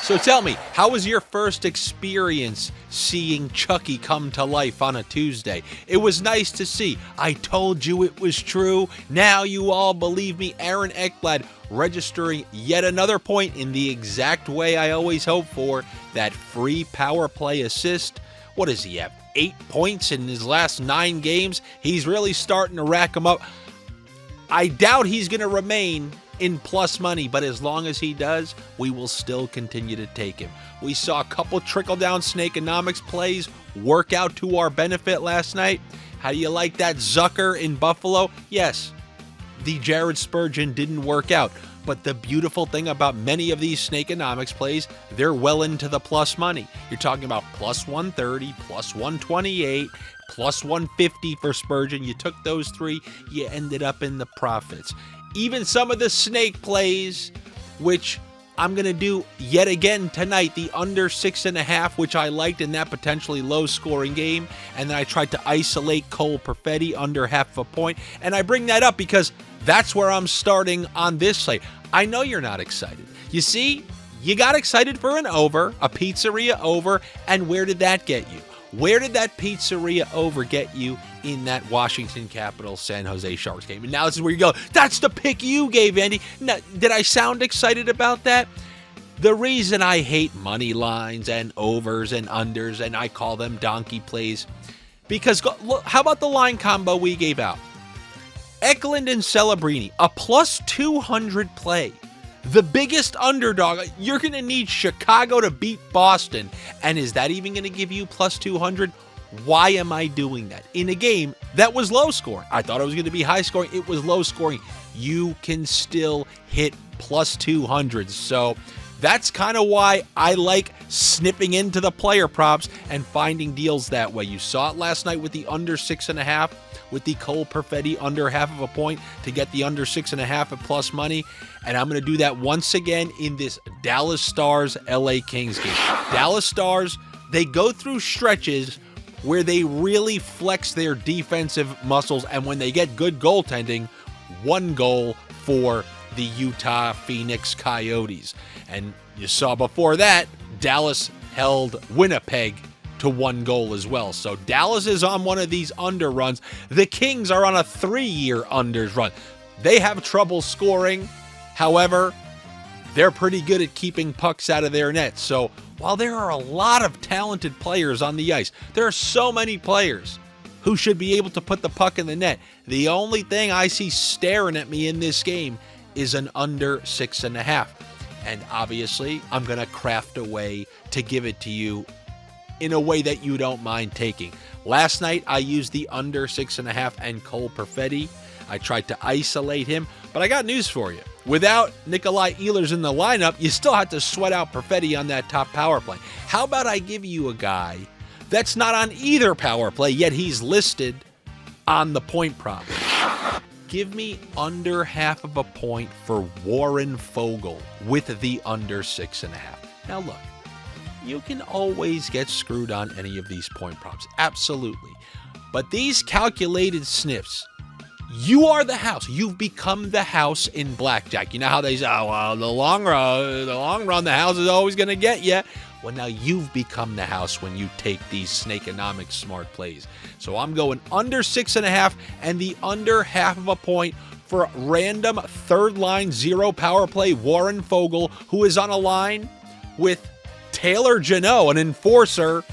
So tell me, how was your first experience seeing Chucky come to life on a Tuesday? It was nice to see. I told you it was true. Now you all believe me. Aaron Ekblad registering yet another point in the exact way I always hope for, that free power play assist. What does he have? 8 points in his last 9 games? He's really starting to rack them up. I doubt he's going to remain in plus money, but as long as he does, we will still continue to take him. We saw a couple trickle-down snakenomics plays work out to our benefit last night. How do you like that Zucker in Buffalo? Yes, the Jared Spurgeon didn't work out, but the beautiful thing about many of these snakenomics plays, they're well into the plus money. You're talking about plus 130, plus 128, plus 150 for Spurgeon. You took those 3, you ended up in the profits. Even some of the snake plays, which I'm going to do yet again tonight, the under 6.5, which I liked in that potentially low-scoring game. And then I tried to isolate Cole Perfetti under half a point. And I bring that up because that's where I'm starting on this slate. I know you're not excited. You see, you got excited for an over, a Pizzeria over, and where did that get you? Where did that Pizzeria over get you in that Washington Capitals San Jose Sharks game? And now this is where you go, that's the pick you gave, Andy. Now, did I sound excited about that? The reason I hate money lines and overs and unders, and I call them donkey plays, because look, how about the line combo we gave out? Eklund and Celebrini, a plus 200 play. The biggest underdog. You're going to need Chicago to beat Boston. And is that even going to give you plus 200? Why am I doing that? In a game that was low scoring. I thought it was going to be high scoring. It was low scoring. You can still hit plus 200. So that's kind of why I like snipping into the player props and finding deals that way. You saw it last night with the under 6.5. With the Cole Perfetti under half of a point to get the under 6.5 at plus money. And I'm going to do that once again in this Dallas Stars LA Kings game. Dallas Stars, they go through stretches where they really flex their defensive muscles. And when they get good goaltending, 1 goal for the Utah Phoenix Coyotes. And you saw before that, Dallas held Winnipeg to 1 goal as well. So Dallas is on one of these under runs. The Kings are on a 3-year unders run. They have trouble scoring. However, they're pretty good at keeping pucks out of their net. So while there are a lot of talented players on the ice, there are so many players who should be able to put the puck in the net. The only thing I see staring at me in this game is an under 6.5. And obviously, I'm going to craft a way to give it to you in a way that you don't mind taking. Last night, I used the under 6.5 and Cole Perfetti. I tried to isolate him, but I got news for you. Without Nikolai Ehlers in the lineup, you still have to sweat out Perfetti on that top power play. How about I give you a guy that's not on either power play, yet he's listed on the point prop? Give me under half of a point for Warren Foegele with the under 6.5. Now look, you can always get screwed on any of these point props. Absolutely. But these calculated sniffs, you are the house. You've become the house in blackjack. You know how they say, oh, well, the long run, the house is always going to get you. Well, now you've become the house when you take these snakeonomics smart plays. So I'm going under 6.5 and the under half of a point for a random third line 0 power play Warren Foegele, who is on a line with Taylor Janot, an enforcer,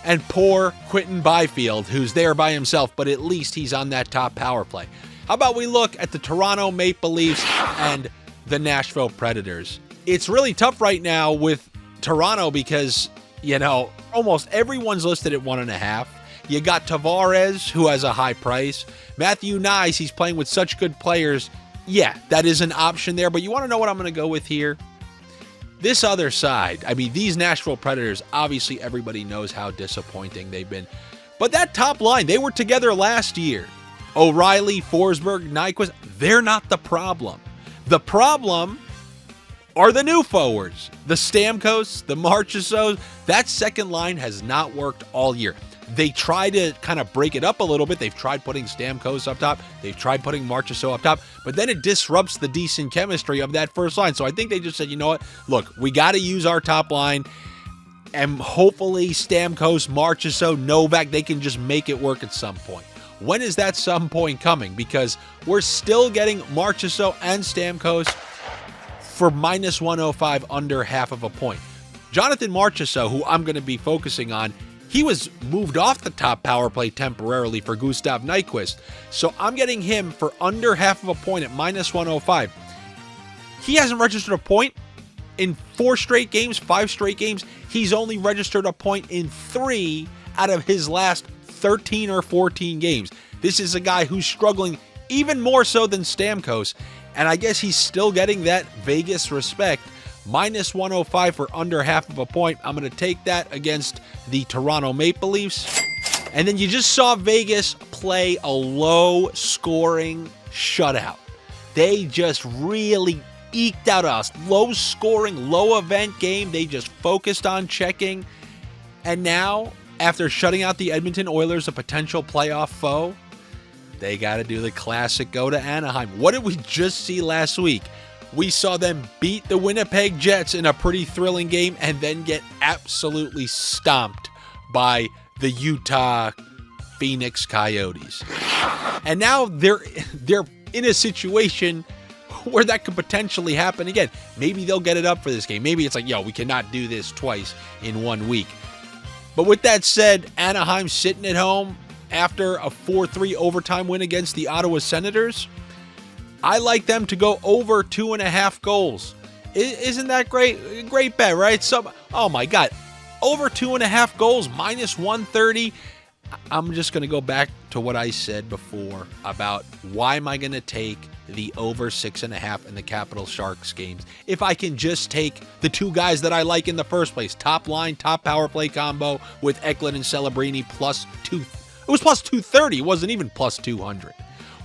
and poor Quentin Byfield, who's there by himself, but at least he's on that top power play. How about we look at the Toronto Maple Leafs and the Nashville Predators? It's really tough right now with Toronto because, you know, almost everyone's listed at 1.5. You got Tavares, who has a high price. Matthew Nyes, he's playing with such good players. Yeah, that is an option there, but you want to know what I'm going to go with here? This other side, I mean, these Nashville Predators, obviously everybody knows how disappointing they've been. But that top line, they were together last year. O'Reilly, Forsberg, Nyquist, they're not the problem. The problem are the new forwards. The Stamkos, the Marchessault. That second line has not worked all year. they try to kind of break it up a little bit. They've tried putting Stamkos up top. They've tried putting Marchessault up top. But then it disrupts the decent chemistry of that first line. So I think they just said, you know what? Look, we got to use our top line. And hopefully Stamkos, Marchessault, Novak, they can just make it work at some point. When is that some point coming? Because we're still getting Marchessault and Stamkos for minus 105, under half of a point. Jonathan Marchessault, who I'm going to be focusing on, he was moved off the top power play temporarily for Gustav Nyquist. So I'm getting him for under half of a point at minus 105. He hasn't registered a point in 4 straight games, 5 straight games. He's only registered a point in 3 out of his last 13 or 14 games. This is a guy who's struggling even more so than Stamkos. And I guess he's still getting that Vegas respect. Minus 105 for under half of a point. I'm going to take that against the Toronto Maple Leafs. And then you just saw Vegas play a low-scoring shutout. They just really eked out a low-scoring, low-event game. They just focused on checking. And now, after shutting out the Edmonton Oilers, a potential playoff foe, they got to do the classic go to Anaheim. What did we just see last week? We saw them beat the Winnipeg Jets in a pretty thrilling game and then get absolutely stomped by the Utah Phoenix Coyotes. And now they're in a situation where that could potentially happen again. Maybe they'll get it up for this game. Maybe it's like, yo, we cannot do this twice in 1 week. But with that said, Anaheim sitting at home after a 4-3 overtime win against the Ottawa Senators. I like them to go over 2.5 goals. Isn't that great? Great bet, right? So, oh my God. Over 2.5 goals, minus 130. I'm just going to go back to what I said before about why am I going to take the over 6.5 in the Capital Sharks games if I can just take the 2 guys that I like in the first place. Top line, top power play combo with Eklund and Celebrini plus 2. It was plus 230. It wasn't even plus 200.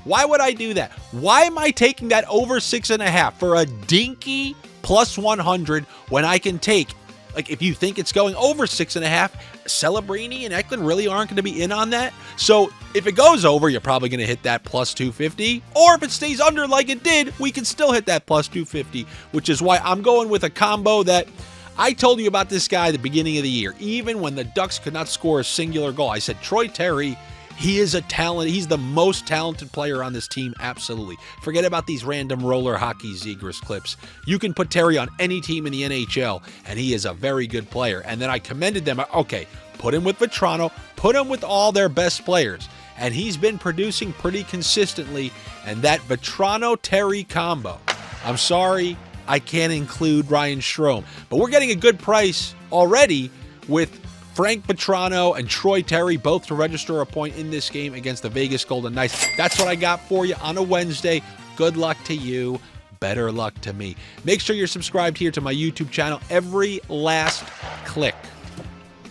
Why would I do that? Why am I taking that over 6.5 for a dinky plus 100 when I can take, like, if you think it's going over 6.5, Celebrini and Eklund really aren't going to be in on that. So if it goes over, you're probably going to hit that plus 250. Or if it stays under like it did, we can still hit that plus 250, which is why I'm going with a combo that I told you about this guy at the beginning of the year. Even when the Ducks could not score a singular goal, I said, Troy Terry, he is a talent. He's the most talented player on this team, absolutely. Forget about these random roller hockey Zegras clips. You can put Terry on any team in the NHL, and he is a very good player. And then I commended them. Okay, put him with Vatrano, put him with all their best players. And he's been producing pretty consistently. And that Vatrano-Terry combo, I'm sorry, I can't include Ryan Strome. But we're getting a good price already with Frank Vatrano and Troy Terry both to register a point in this game against the Vegas Golden Knights. That's what I got for you on a Wednesday. Good luck to you. Better luck to me. Make sure you're subscribed here to my YouTube channel. Every last click.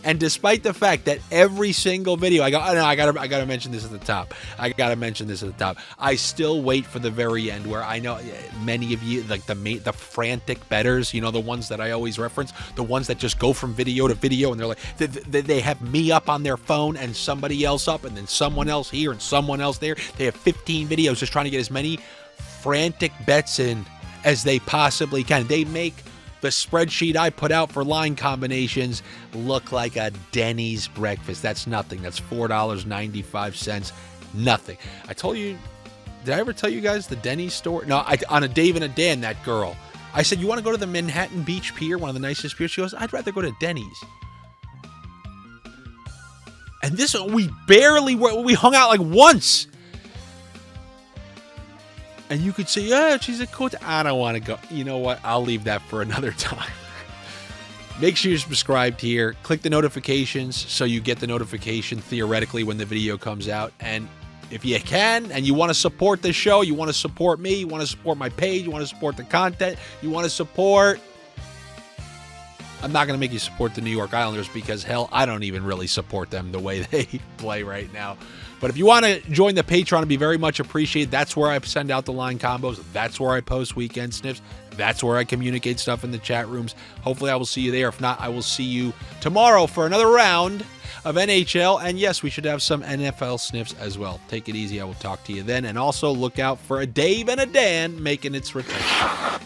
And despite the fact that every single video, I gotta mention this at the top. I still wait for the very end where I know many of you, like the frantic bettors, you know, the ones that I always reference, the ones that just go from video to video, and they're like, they have me up on their phone and somebody else up, and then someone else here and someone else there. They have 15 videos just trying to get as many frantic bets in as they possibly can. They make the spreadsheet I put out for line combinations look like a Denny's breakfast. That's nothing. That's $4.95. Nothing. I told you, did I ever tell you guys the Denny's story? No, on a Dave and a Dan, that girl. I said, you want to go to the Manhattan Beach Pier, one of the nicest piers? She goes, I'd rather go to Denny's. And this, we hung out like once. And you could say, yeah, she's a coach. I don't want to go. You know what? I'll leave that for another time. Make sure you're subscribed here. Click the notifications so you get the notification theoretically when the video comes out. And if you can, and you want to support the show, you want to support me, you want to support my page, you want to support the content, you want to support... I'm not going to make you support the New York Islanders because, hell, I don't even really support them the way they play right now. But if you want to join the Patreon, it'd be very much appreciated. That's where I send out the line combos. That's where I post weekend sniffs. That's where I communicate stuff in the chat rooms. Hopefully I will see you there. If not, I will see you tomorrow for another round of NHL. And yes, we should have some NFL sniffs as well. Take it easy. I will talk to you then. And also look out for a Dave and a Dan making its return.